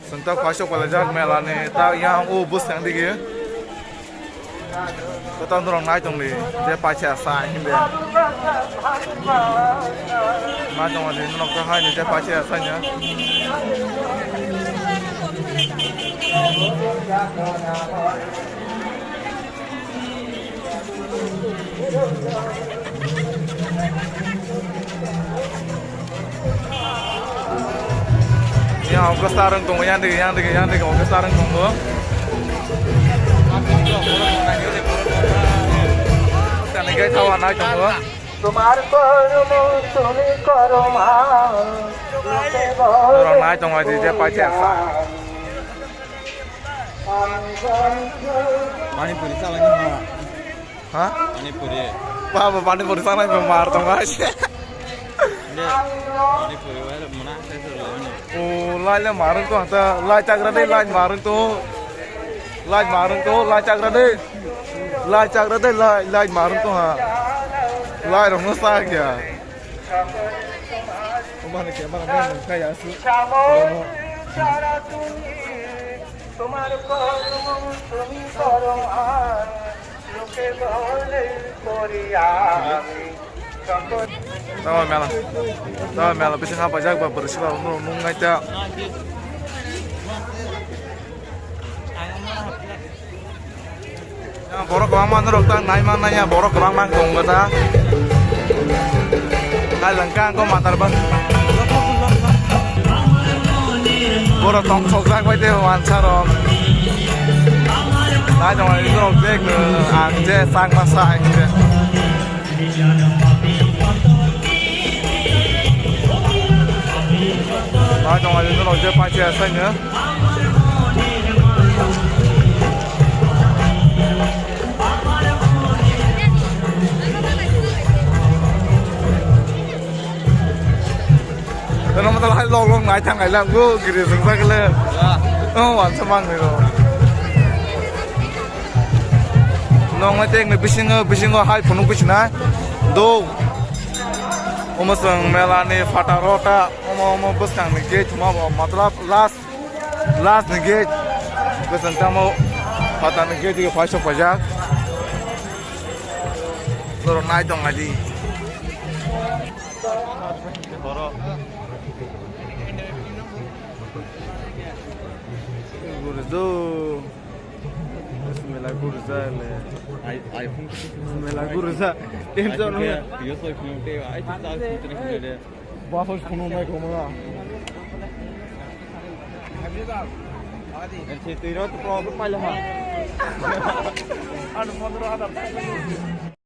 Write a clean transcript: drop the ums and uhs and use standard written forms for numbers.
Sentak pasok pada jak melane, tak yang bus yang digi. Kita orang naik tong ni, dia pacar sah ini. Macam mana ni, nak kahai ni dia pacar sahnya. Yang aku sekarang tunggu yang digi aku sekarang tunggu. Sekarang kita tahu naik tunggu. Orang naik tunggu dia pacar sah. Panipuri salah ni mana? Hah? Panipuri. Apa panipuri sana memar tunggu aja. Panipuri wala mana saya suruh ni. Oh, lai marun tu hata, lai cakra deh, lai marun tu lai cakra deh, lai marun tu ha, lai rong sah kya. Mana kya, mana kaya su. তোমার কলম তুমি করো আর লোকে বলে করি আমি tahu mela bisa ngapa jaga bersila nungai tak yang borok orang mana rok tak naik mana ya borok orang mana kong kata hai lengkang kau mantar bang borok tong sok tak kau itu wawancara rom naik jangan itu rok dek anje sang masa ini naik jangan itu rok dek pacar saya nó mà tao hay lông nãy thằng này làm cứ kiểu dừng ra cái lên hoàn semang gitu nó ngay tên người bising hai phun bising này do sang melani fatarota bus sang negate matlab last negate bus antamo fata negate juga fashion pajak terus naik dong aja Gurzo, Bismillah gurza le. iPhone Bismillah gurza. Itu no. Yo soy phone ai tu tahu kitne khule. Wapas phone mai komanga. Adi. Tiro tu problem pai lah. Anu 15,000.